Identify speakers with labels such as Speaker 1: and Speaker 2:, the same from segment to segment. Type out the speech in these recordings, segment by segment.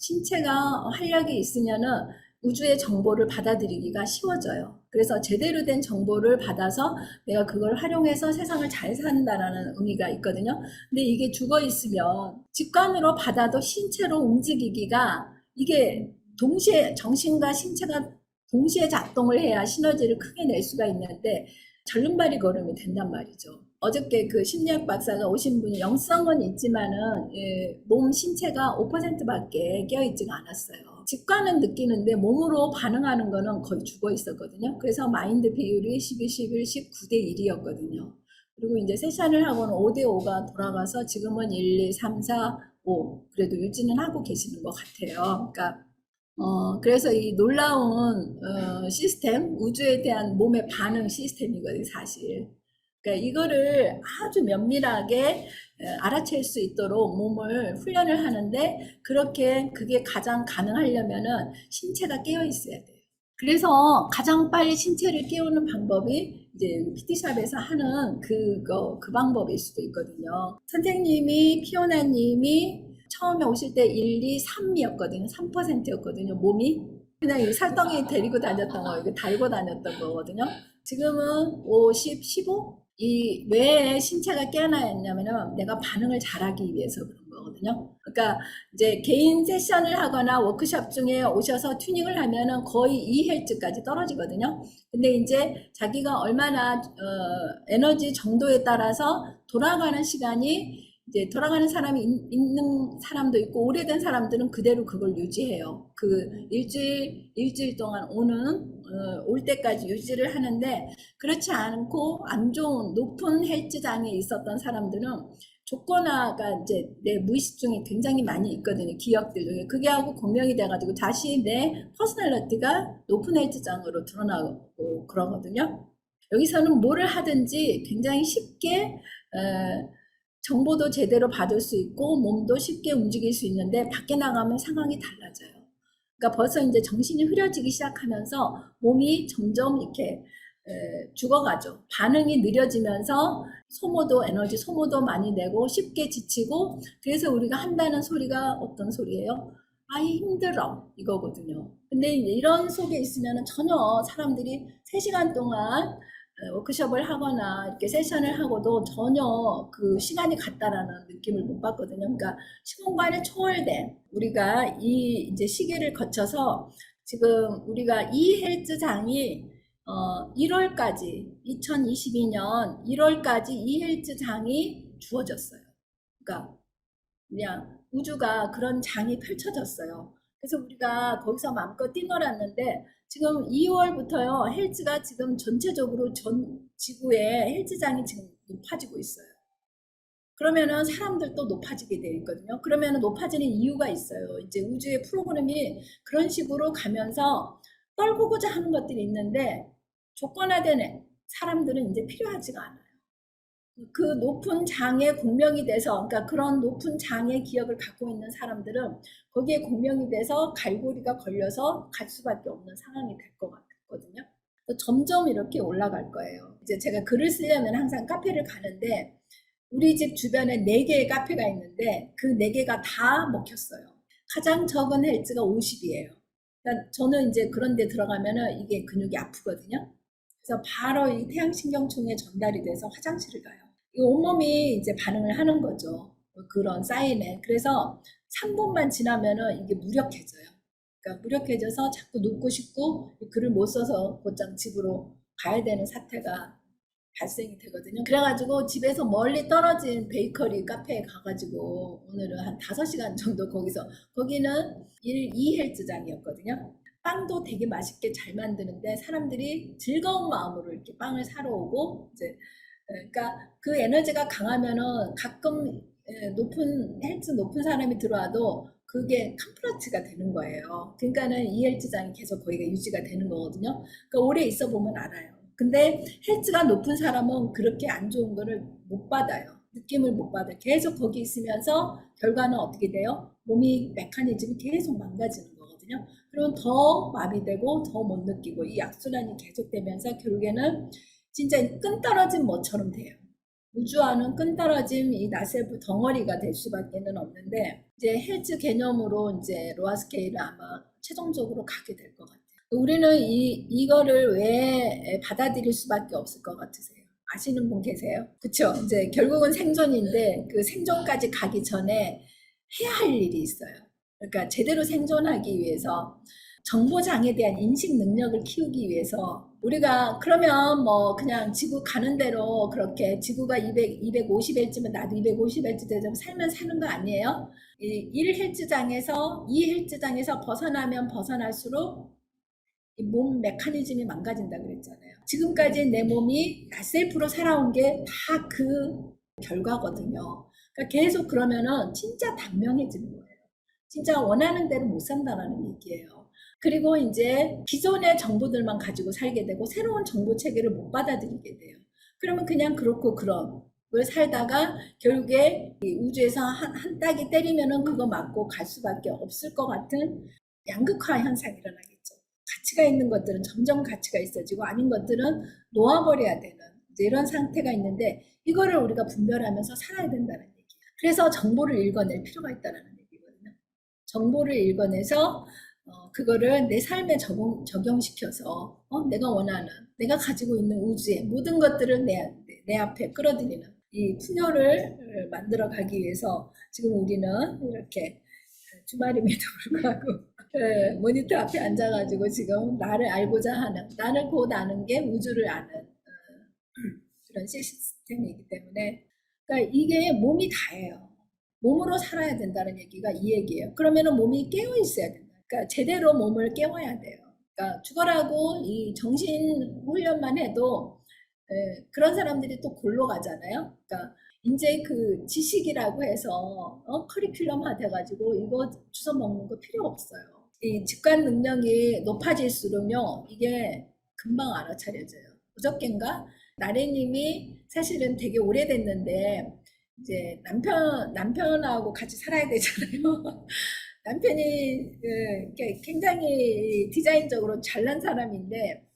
Speaker 1: 신체가 활력이 있으면은 우주의 정보를 받아들이기가 쉬워져요. 그래서 제대로 된 정보를 받아서 내가 그걸 활용해서 세상을 잘 산다라는 의미가 있거든요. 근데 이게 죽어 있으면 직관으로 받아도 신체로 움직이기가, 이게 동시에 정신과 신체가 동시에 작동을 해야 시너지를 크게 낼 수가 있는데 절름발이 걸음이 된단 말이죠. 어저께 그 심리학 박사가 오신 분이 영성은 있지만은 몸 신체가 5%밖에 깨어있지가 않았어요. 직관은 느끼는데 몸으로 반응하는 거는 거의 죽어 있었거든요. 그래서 마인드 비율이 12, 11, 19대 1이었거든요. 그리고 이제 세션을 하고는 5대 5가 돌아가서 지금은 1, 2, 3, 4, 5 그래도 유지는 하고 계시는 것 같아요. 그러니까 그래서 이 놀라운 시스템, 우주에 대한 몸의 반응 시스템이거든요, 사실. 그러니까 이거를 아주 면밀하게 알아챌 수 있도록 몸을 훈련을 하는데, 그렇게 그게 가장 가능하려면은 신체가 깨어 있어야 돼요. 그래서 가장 빨리 신체를 깨우는 방법이 이제 PT샵에서 하는 그 방법일 수도 있거든요. 선생님이, 피오나님이 처음에 오실 때 1, 2, 3이었거든요. 3%였거든요. 몸이. 그냥 이 살덩이 데리고 다녔던 거, 이거 달고 다녔던 거거든요. 지금은 50, 15? 이 왜 신체가 깨어나 있냐면은 내가 반응을 잘하기 위해서 그런 거거든요. 그러니까 이제 개인 세션을 하거나 워크숍 중에 오셔서 튜닝을 하면은 거의 2Hz까지 떨어지거든요. 근데 이제 자기가 얼마나 에너지 정도에 따라서 돌아가는 시간이, 이제 돌아가는 사람이 있는 사람도 있고 오래된 사람들은 그대로 그걸 유지해요. 그 일주일 동안 올 때까지 유지를 하는데, 그렇지 않고 안 좋은 높은 헬스장에 있었던 사람들은 조건화가 이제 내 무의식 중에 굉장히 많이 있거든요. 기억들 중에. 그게 하고 공명이 돼가지고 다시 내 퍼스널리티가 높은 헬스장으로 드러나고 그러거든요. 여기서는 뭐를 하든지 굉장히 쉽게 정보도 제대로 받을 수 있고 몸도 쉽게 움직일 수 있는데, 밖에 나가면 상황이 달라져요. 그러니까 벌써 이제 정신이 흐려지기 시작하면서 몸이 점점 이렇게 죽어가죠. 반응이 느려지면서 에너지 소모도 많이 내고 쉽게 지치고, 그래서 우리가 한다는 소리가 어떤 소리예요? 아이 힘들어 이거거든요. 근데 이런 속에 있으면 전혀 사람들이 3시간 동안 워크숍을 하거나 이렇게 세션을 하고도 전혀 그 시간이 갔다라는 느낌을 못 받거든요. 그러니까 시공간에 초월된, 우리가 이 이제 시기를 거쳐서 지금 우리가 이 헬스장이 1월까지 2022년 1월까지 이 헬스장이 주어졌어요. 그러니까 그냥 우주가 그런 장이 펼쳐졌어요. 그래서 우리가 거기서 마음껏 뛰놀았는데, 지금 2월부터요 헬스가 지금 전체적으로 전 지구에 헬스장이 지금 높아지고 있어요. 그러면은 사람들도 높아지게 되어 있거든요. 그러면은 높아지는 이유가 있어요. 이제 우주의 프로그램이 그런 식으로 가면서 떨구고자 하는 것들이 있는데, 조건화된 사람들은 이제 필요하지가 않아요. 그 높은 장에 공명이 돼서, 그러니까 그런 높은 장의 기억을 갖고 있는 사람들은 거기에 공명이 돼서 갈고리가 걸려서 갈 수밖에 없는 상황이 될 것 같거든요. 점점 이렇게 올라갈 거예요. 이제 제가 글을 쓰려면 항상 카페를 가는데, 우리 집 주변에 4개의 카페가 있는데 그 4개가 다 먹혔어요. 가장 적은 헬스가 50이에요. 그러니까 저는 이제 그런 데 들어가면은 이게 근육이 아프거든요. 그래서 바로 이 태양신경총에 전달이 돼서 화장실을 가요. 이 온몸이 이제 반응을 하는 거죠. 그런 사인에. 그래서 3분만 지나면은 이게 무력해져요. 그러니까 무력해져서 자꾸 눕고 싶고 글을 못 써서 곧장 집으로 가야 되는 사태가 발생이 되거든요. 그래가지고 집에서 멀리 떨어진 베이커리 카페에 가가지고 오늘은 한 5시간 정도 거기는 2 헬스장이었거든요. 빵도 되게 맛있게 잘 만드는데 사람들이 즐거운 마음으로 이렇게 빵을 사러 오고, 이제 그러니까 그 에너지가 강하면은 가끔 높은 사람이 들어와도 그게 컴플러치가 되는 거예요. 그러니까는 이 헬스장이 계속 거기가 유지가 되는 거거든요. 그러니까 오래 있어 보면 알아요. 근데 헬스가 높은 사람은 그렇게 안 좋은 거를 못 받아요. 느낌을 못 받아요. 계속 거기 있으면서 결과는 어떻게 돼요? 몸이 메커니즘이 계속 망가지는 거거든요. 그러면 더 마비되고 더 못 느끼고 이 악순환이 계속되면서 결국에는 진짜 끈 떨어진 뭐처럼 돼요. 우주와는 끈떨어진 이 나셀프 덩어리가 될 수밖에는 없는데 이제 헬즈 개념으로 이제 로아 스케일을 아마 최종적으로 가게 될 것 같아요. 우리는 이거를 왜 받아들일 수밖에 없을 것 같으세요? 아시는 분 계세요? 그쵸? 이제 결국은 생존인데 그 생존까지 가기 전에 해야 할 일이 있어요. 그러니까 제대로 생존하기 위해서 정보장에 대한 인식 능력을 키우기 위해서 우리가 그러면 뭐 그냥 지구 가는 대로 그렇게 지구가 250Hz면 나도 250Hz 되면 살면 사는 거 아니에요? 이 1헬스장에서 2헬스장에서 벗어나면 벗어날수록 이 몸 메커니즘이 망가진다 그랬잖아요. 지금까지 내 몸이 나셀프로 살아온 게 다 그 결과거든요. 그러니까 계속 그러면은 진짜 단명해지는 거예요. 진짜 원하는 대로 못 산다는 얘기예요. 그리고 이제 기존의 정보들만 가지고 살게 되고 새로운 정보 체계를 못 받아들이게 돼요. 그러면 그냥 그렇고 그런 걸 살다가 결국에 이 우주에서 한 딱이 때리면은 그거 맞고 갈 수밖에 없을 것 같은 양극화 현상이 일어나겠죠. 가치가 있는 것들은 점점 가치가 있어지고 아닌 것들은 놓아버려야 되는 이런 상태가 있는데 이거를 우리가 분별하면서 살아야 된다는 얘기예요. 그래서 정보를 읽어낼 필요가 있다는 얘기거든요. 정보를 읽어내서 그거를 내 삶에 적용시켜서 내가 원하는 내가 가지고 있는 우주의 모든 것들을 내 앞에 끌어들이는 이 풍요를 만들어 가기 위해서 지금 우리는 이렇게 주말임에도 불구하고 모니터 앞에 앉아가지고 지금 나를 알고자 하는 나를 곧 아는 게 우주를 아는 그런 시스템이기 때문에 그러니까 이게 몸이 다예요. 몸으로 살아야 된다는 얘기가 이 얘기예요. 그러면은 몸이 깨어 있어야 된다. 그러니까 제대로 몸을 깨워야 돼요. 그러니까 죽어라고 이 정신 훈련만 해도 그런 사람들이 또 골로 가잖아요. 그러니까 이제 그 지식이라고 해서 커리큘럼화 돼가지고 이거 주워 먹는 거 필요 없어요. 이 직관 능력이 높아질수록요 이게 금방 알아차려져요. 어저께인가 나래님이 사실은 되게 오래됐는데 이제 남편하고 같이 살아야 되잖아요. 남편이 굉장히 디자인적으로 잘난 사람인데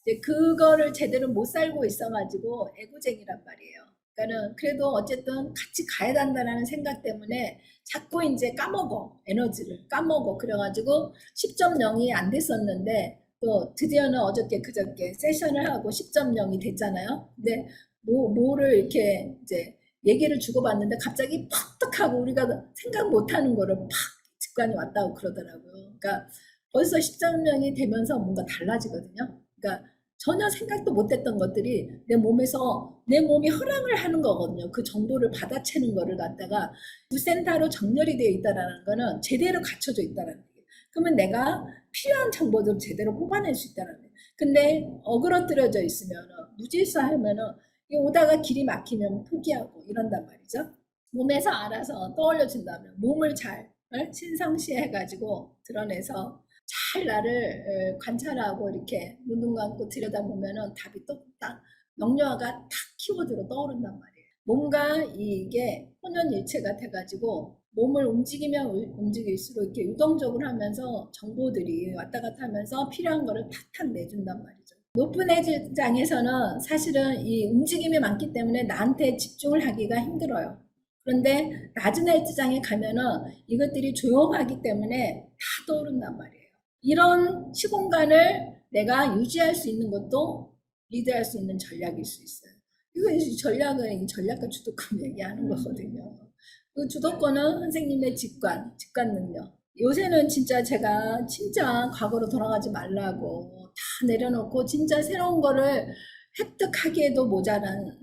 Speaker 1: 이제 그거를 제대로 못 살고 있어가지고 애고쟁이란 말이에요. 그러니까는 그래도 어쨌든 같이 가야 된다는 생각 때문에 자꾸 이제 까먹어. 에너지를 까먹어. 그래가지고 10.0이 안 됐었는데 또 드디어는 어저께 그저께 세션을 하고 10.0이 됐잖아요. 근데 뭐를 이렇게 이제 얘기를 주고받는데 갑자기 퍽 하고 우리가 생각 못하는 거를 팍 직관이 왔다고 그러더라고요. 그러니까 벌써 10.0이 되면서 뭔가 달라지거든요. 그러니까 전혀 생각도 못했던 것들이 내 몸에서 내 몸이 허락을 하는 거거든요. 그 정보를 받아채는 거를 갖다가 구센터로 정렬이 되어 있다는 거는 제대로 갖춰져 있다는 얘기예요. 그러면 내가 필요한 정보들을 제대로 뽑아낼 수 있다는 거예요. 근데 어그러뜨려져 있으면 무질서하면은 오다가 길이 막히면 포기하고 이런단 말이죠. 몸에서 알아서 떠올려준다면 몸을 잘 신성시해가지고 드러내서 잘 나를 관찰하고 이렇게 눈 감고 들여다보면은 답이 딱 명료화가 탁 키워드로 떠오른단 말이에요. 뭔가 이게 혼연일체가 돼가지고 몸을 움직이면 움직일수록 이렇게 유동적으로 하면서 정보들이 왔다 갔다 하면서 필요한 거를 탁탁 내준단 말이죠. 높은 해장에서는 사실은 이 움직임이 많기 때문에 나한테 집중을 하기가 힘들어요. 그런데 낮은 헬스장에 가면은 이것들이 조용하기 때문에 다 떠오른단 말이에요. 이런 시공간을 내가 유지할 수 있는 것도 리드할 수 있는 전략일 수 있어요. 이거 전략은 전략과 주도권 얘기하는 거거든요. 그 주도권은 선생님의 직관 능력. 요새는 진짜 제가 진짜 과거로 돌아가지 말라고 다 내려놓고 진짜 새로운 거를 획득하기에도 모자란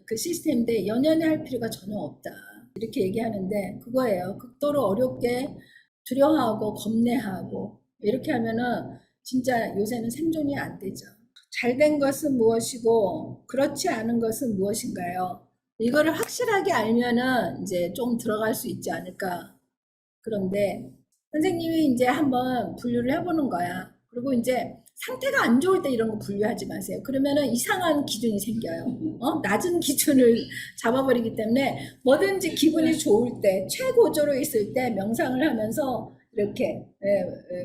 Speaker 1: 그 시스템인데 연연해 할 필요가 전혀 없다. 이렇게 얘기하는데 그거예요. 극도로 어렵게 두려워하고 겁내하고 이렇게 하면은 진짜 요새는 생존이 안 되죠. 잘된 것은 무엇이고 그렇지 않은 것은 무엇인가요? 이거를 확실하게 알면은 이제 좀 들어갈 수 있지 않을까. 그런데 선생님이 이제 한번 분류를 해보는 거야. 그리고 이제 상태가 안 좋을 때 이런 거 분류하지 마세요. 그러면은 이상한 기준이 생겨요. 낮은 기준을 잡아버리기 때문에 뭐든지 기분이 좋을 때, 최고조로 있을 때 명상을 하면서 이렇게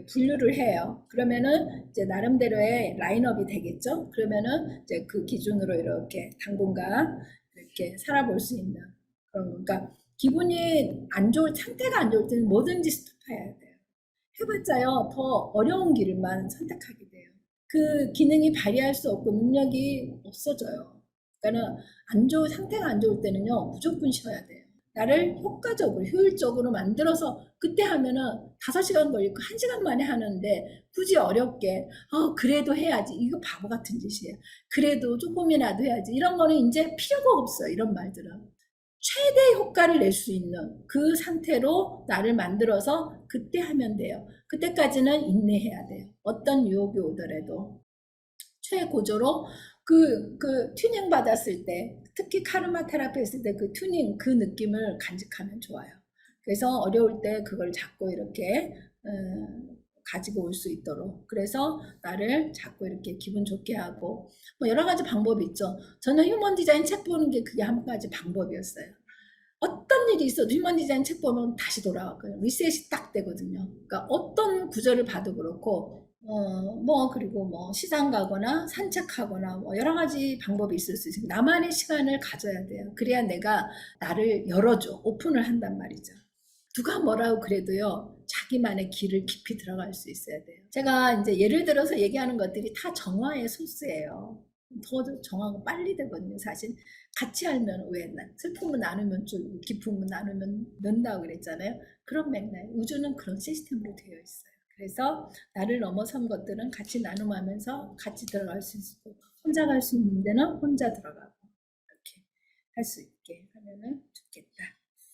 Speaker 1: 분류를 해요. 그러면은 이제 나름대로의 라인업이 되겠죠. 그러면은 이제 그 기준으로 이렇게 당분간 이렇게 살아볼 수 있는 그러니까 기분이 안 좋을 상태가 안 좋을 때는 뭐든지 스톱해야 돼요. 해봤자요 더 어려운 길만 선택하게 돼요. 그 기능이 발휘할 수 없고 능력이 없어져요. 그러니까는 상태가 안 좋을 때는요 무조건 쉬어야 돼요. 나를 효과적으로 효율적으로 만들어서 그때 하면은 5시간 걸리고 1시간 만에 하는데 굳이 어렵게 그래도 해야지 이거 바보 같은 짓이에요. 그래도 조금이라도 해야지 이런 거는 이제 필요가 없어요. 이런 말들은 최대 효과를 낼 수 있는 그 상태로 나를 만들어서 그때 하면 돼요. 그때까지는 인내해야 돼요. 어떤 유혹이 오더라도 최고조로 그 튜닝 받았을 때 특히 카르마 테라피 했을 때 그 튜닝 그 느낌을 간직하면 좋아요. 그래서 어려울 때 그걸 자꾸 이렇게 가지고 올 수 있도록 그래서 나를 자꾸 이렇게 기분 좋게 하고 뭐 여러 가지 방법이 있죠. 저는 휴먼 디자인 책 보는 게 그게 한 가지 방법이었어요. 어떤 일이 있어도 휴먼 디자인 책 보면 다시 돌아가고요. 리셋이 딱 되거든요. 그러니까 어떤 구절을 봐도 그렇고 그리고 뭐 시장 가거나 산책하거나 뭐 여러 가지 방법이 있을 수 있어요. 나만의 시간을 가져야 돼요. 그래야 내가 나를 열어줘. 오픈을 한단 말이죠. 누가 뭐라고 그래도요, 자기만의 길을 깊이 들어갈 수 있어야 돼요. 제가 이제 예를 들어서 얘기하는 것들이 다 정화의 소스예요. 더 정화가 빨리 되거든요, 사실. 같이 알면 왜 슬픔을 나누면 좀 기쁨을 나누면 는다고 그랬잖아요. 그런 맥락, 우주는 그런 시스템으로 되어 있어요. 그래서 나를 넘어선 것들은 같이 나눔하면서 같이 들어갈 수 있고 혼자 갈 수 있는 데는 혼자 들어가고 이렇게 할 수 있게 하면은 좋겠다.